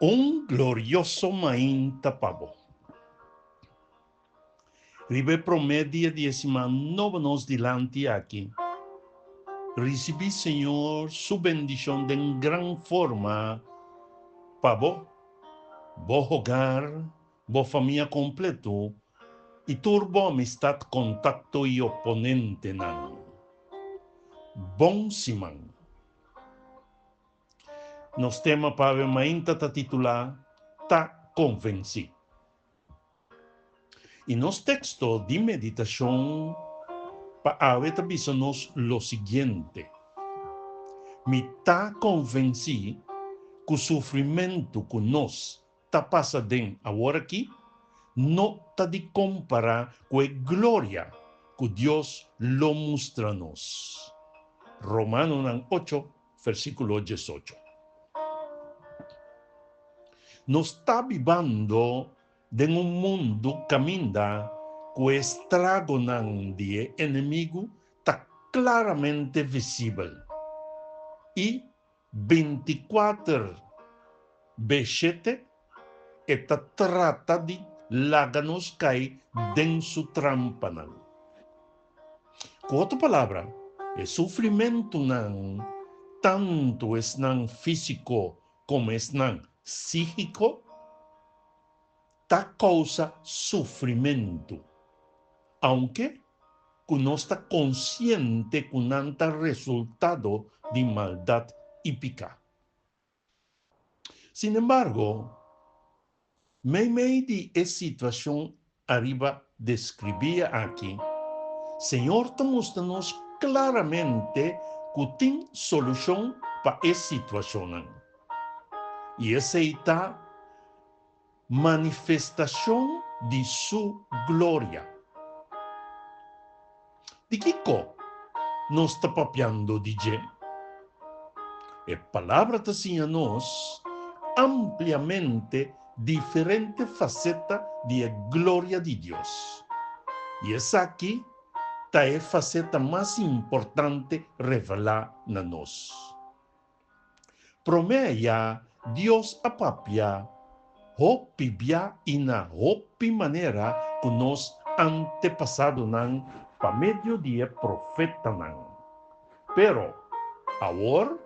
Un glorioso mainta pavo. Ribe promedia 19 nos dilante aqui. Recibi, Senhor, su bendición de gran forma pavo, bo hogar, bo familia completo y turbo amistad, contacto y oponente nan. Bon siman. Nos tema pave mainta ta titular Ta convenci. Y nos texto de meditación ahorita avisanos lo siguiente. Me tá convenci que o sofrimento que nós está passando agora aqui não está de comparar com a glória que Deus lo mostra a nós. Romanos 8, versículo 18. Nós está vivendo em mundo caminha que o estrago de inimigo está claramente visível. E 24/7 esta trata de láganos cai dentro su trampa. Com outra palavra, o sofrimento não tanto é não físico como é não psíquico, tá causa sofrimento, aunque que não está consciente que não está resultado de maldade e pecado. Sin embargo, meio de essa situação arriba descrevia aqui, Senhor está mostrando-nos claramente que tem solução para essa situação. E essa é a manifestação de sua glória. De que nós está papiando, DJ? A palavra está assim a nós ampliamente diferente faceta de glória de Deus. E essa aqui está a faceta mais importante revelar na nós. Promeia Deus a papia, hopi bia e na hopi maneira que nós antepassado nan para meio dia profeta nan. Pero agora,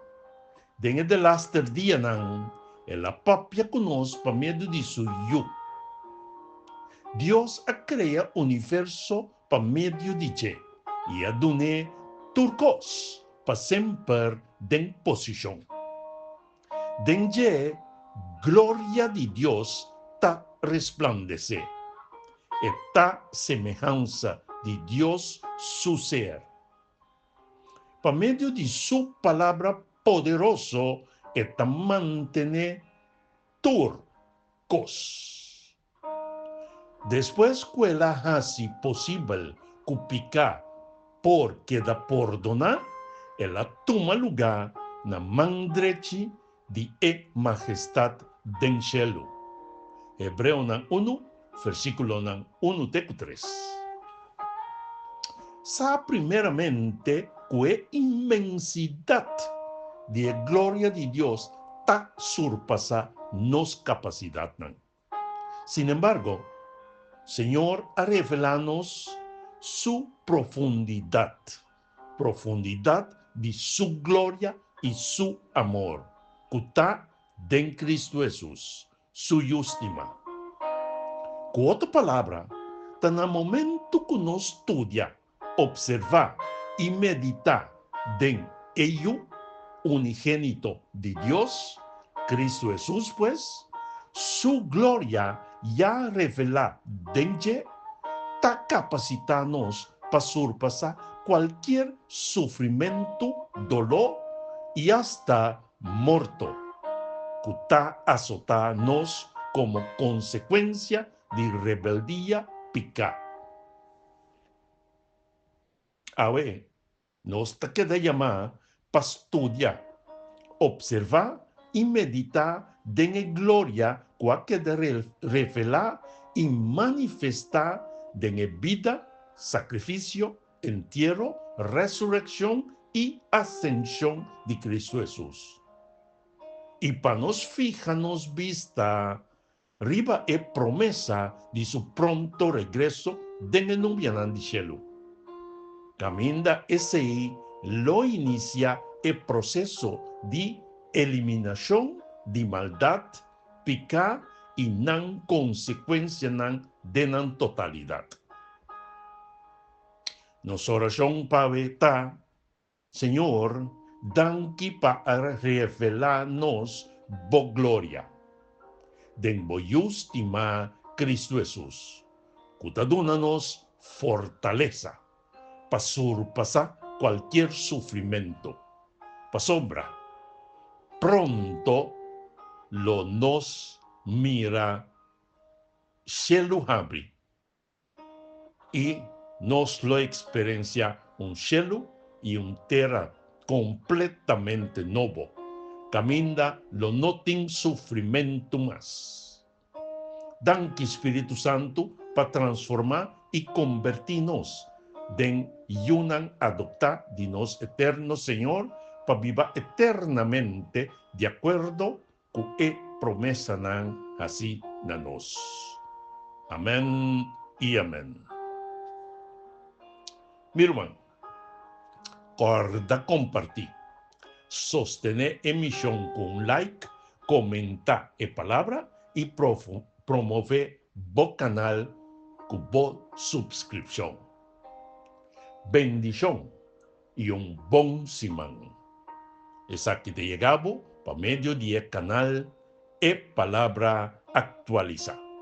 dentro de laster dia nan, ela papia conosco para meio disso eu. Deus a cria o universo para meio de e a dune turcos para sempre em posição. Denje glória de Deus ta resplandecer. Esta semelhança de Deus su ser. Para meio de sua palavra poderoso, esta mantener turcos. Depois que ela hace possível cupicar porque da perdonar, ela toma lugar na mandreche de majestade den cielo. Hebreu 1, versículo 1-3. Sabe primeiramente que a imensidade de glória de Deus está surpassa nos capacidades. Sin embargo, Senhor a revelar-nos sua profundidade de sua glória e seu amor, que está em Cristo Jesus, sua justima. Com outra palavra, está no momento que nós estudia, observar e meditar em Ele, unigênito de Deus, Cristo Jesus, pues, sua glória já revelada dentro, está capacitando-nos para surpassar qualquer sofrimento, dolor e hasta morto, que está azotando-nos como consequência de rebeldia pecado. Ahora, nós queda chamar para estudar, observar e meditar em glória que ha queda revelar e manifestar em vida, sacrifício, entierro, ressurreição e ascensão de Cristo Jesus. y para nos fijarnos vista, riba es promesa de su pronto regreso de un vianan de cielo. Caminda ese lo inicia el proceso de eliminación de maldad, pica y nan consecuencia nan de nan totalidad. Nos oración paveta, Señor, danki para revelarnos bo gloria. Den bo justima Cristo Jesús. Cutadúnanos fortaleza para surpasar cualquier sufrimiento. Pa sombra, pronto lo nos mira cielo abre y nos lo experiencia un cielo y un tierra completamente nuevo. Camina lo no tin sufrimiento más. Danke Espíritu Santo para transformar y convertirnos en yunan adoptar de nos eterno Señor para vivir eternamente de acuerdo con la promesa nan así na nos. Amén y amén. Mi hermano, corda compartir, sostener emisión con like, comentar e palabra y promover bo canal con bo suscripción. Bendición y un buen simán. Es aquí te llegamos para medio de canal e palabra actualizada.